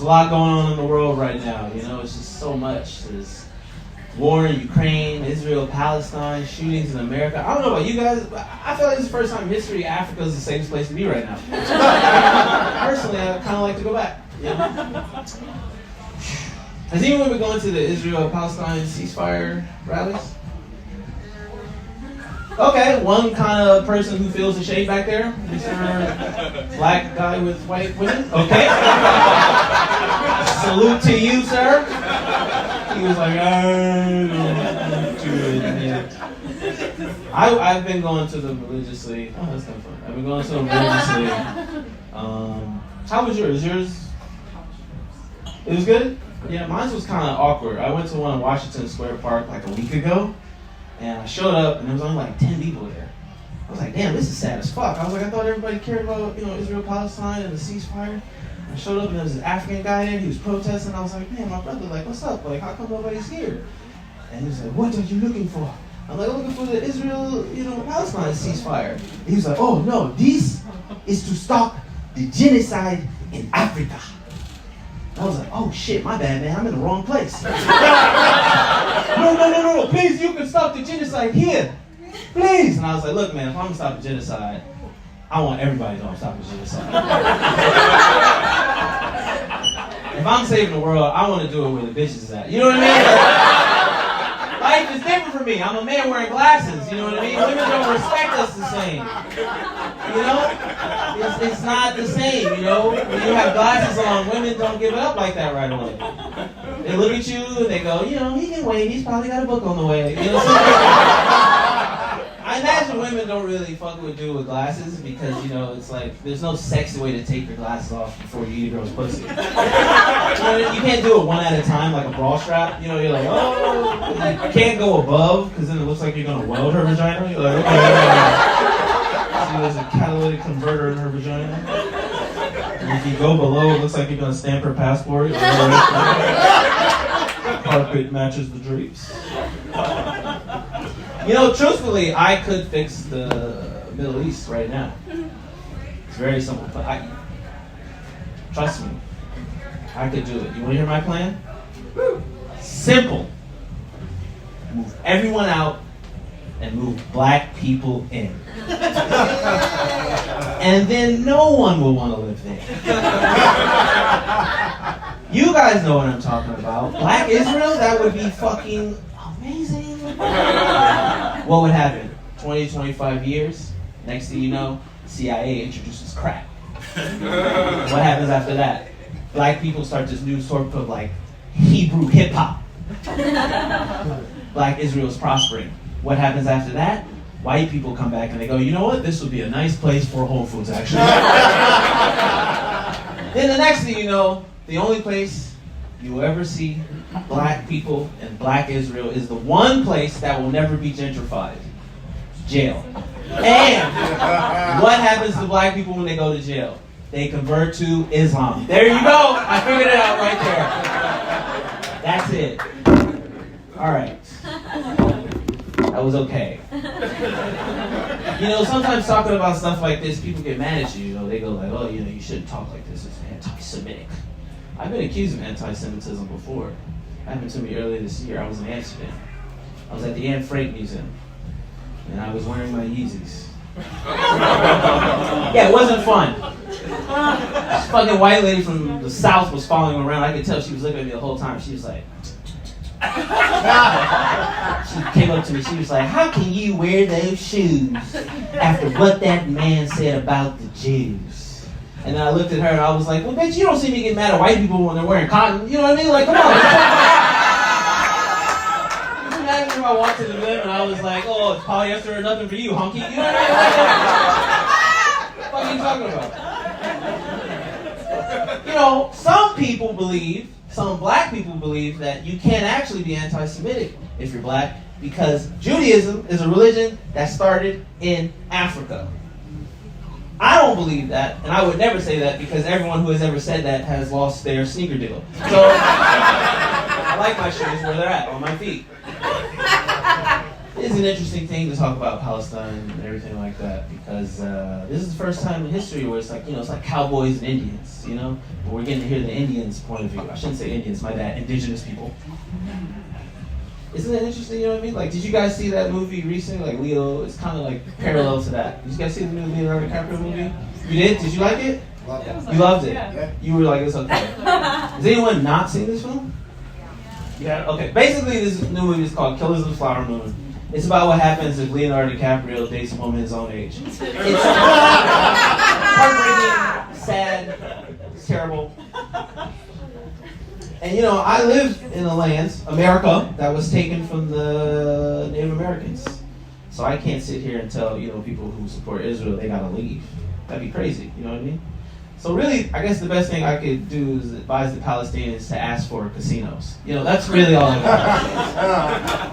a lot going on in the world right now. You know, it's just so much. There's war in Ukraine, Israel, Palestine, shootings in America. I don't know about you guys, but I feel like it's the first time in history Africa is the safest place to be right now. Personally, I kind of like to go back. You know? Has anyone been going to the Israel-Palestine ceasefire rallies? Okay, one kind of person who feels the shade back there. Mr. Black guy with white women. Okay. Salute to you, sir. He was like, I don't do it yet. I've been going to them religiously. Oh, that's kind of fun. I've been going to them religiously. How was yours? It was good? Yeah, mine was kind of awkward. I went to one in Washington Square Park like a week ago. And I showed up, and there was only like 10 people there. I was like, damn, this is sad as fuck. I was like, I thought everybody cared about, Israel-Palestine and the ceasefire. I showed up, and there was this African guy there. He was protesting. I was like, man, my brother, like, what's up? Like, how come nobody's here? And he was like, what are you looking for? I'm like, I'm looking for the Israel-Palestine ceasefire. And he was like, oh, no, this is to stop the genocide in Africa. I was like, oh shit, my bad, man, I'm in the wrong place. No, please, you can stop the genocide here. Please. And I was like, look, man, if I'm gonna stop the genocide, I want everybody to know I'm stopping the genocide. If I'm saving the world, I want to do it where the bitches is at. You know what I mean? Life is different for me. I'm a man wearing glasses, you know what I mean? Women don't respect us the same. You know? It's not the same, you know? When you have glasses on, women don't give it up like that right away. They look at you and they go, he can wait, he's probably got a book on the way. You know, I imagine women don't really fuck with dude with glasses because, it's like, there's no sexy way to take your glasses off before you eat a girl's pussy. You can't do it one at a time like a bra strap. You're like, oh, you can't go above because then it looks like you're going to weld her vagina. You're like, okay. See, there's a catalytic converter in her vagina. And if you go below, it looks like you're going to stamp her passport. Carpet matches the drapes. Truthfully, I could fix the Middle East right now. It's very simple. But trust me, I could do it. You want to hear my plan? Simple. Move everyone out and move black people in. And then no one will want to live there. You guys know what I'm talking about. Black Israel, that would be fucking amazing. What would happen? 20, 25 years, next thing you know, CIA introduces crack. What happens after that? Black people start this new sort of like Hebrew hip hop. Black Israel is prospering. What happens after that? White people come back and they go, you know what? This would be a nice place for Whole Foods, actually. Then the next thing you know, the only place you will ever see black people and black Israel is the one place that will never be gentrified. Jail. And what happens to black people when they go to jail? They convert to Islam. There you go. I figured it out right there. That's it. All right. That was okay. Sometimes talking about stuff like this, people get mad at you. They go like, oh, you shouldn't talk like this. It's anti-Semitic. I've been accused of anti-Semitism before. It happened to me earlier this year. I was in Amsterdam. I was at the Anne Frank Museum. And I was wearing my Yeezys. Yeah, it wasn't fun. This fucking white lady from the South was following me around. I could tell she was looking at me the whole time. She was like... She came up to me, she was like, how can you wear those shoes after what that man said about the Jews? And then I looked at her and I was like, well, bitch, you don't see me get mad at white people when they're wearing cotton. You know what I mean? Like, come on. Imagine if I walked to the gym and I was like, oh, it's polyester or nothing for you, honky. You know what I mean? What are you talking about? Some people believe, some black people believe that you can't actually be anti-Semitic if you're black because Judaism is a religion that started in Africa. I don't believe that, and I would never say that because everyone who has ever said that has lost their sneaker deal. So, I like my shoes where they're at, on my feet. it's an interesting thing to talk about Palestine and everything like that because this is the first time in history where it's like, it's like cowboys and Indians, But we're getting to hear the Indians' point of view. I shouldn't say Indians, my bad, indigenous people. Isn't that interesting, you know what I mean? Like, did you guys see that movie recently? Like, Leo, it's kind of like parallel to that. Did you guys see the new Leonardo DiCaprio movie? You did? Did you like it? Loved it. You loved it? Yeah. You were like, it's okay. Has anyone not seen this film? Yeah. Okay. Basically, this new movie is called Killers of the Flower Moon. It's about what happens if Leonardo DiCaprio dates a woman his own age. It's heartbreaking, sad, it's terrible. And I live in a land, America, that was taken from the Native Americans. So I can't sit here and tell, people who support Israel they gotta leave. That'd be crazy, you know what I mean? So really, I guess the best thing I could do is advise the Palestinians to ask for casinos. That's really all I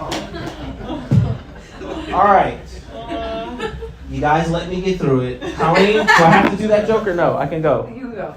want. All right. You guys let me get through it. Colleen, do I have to do that joke or no? I can go. You go.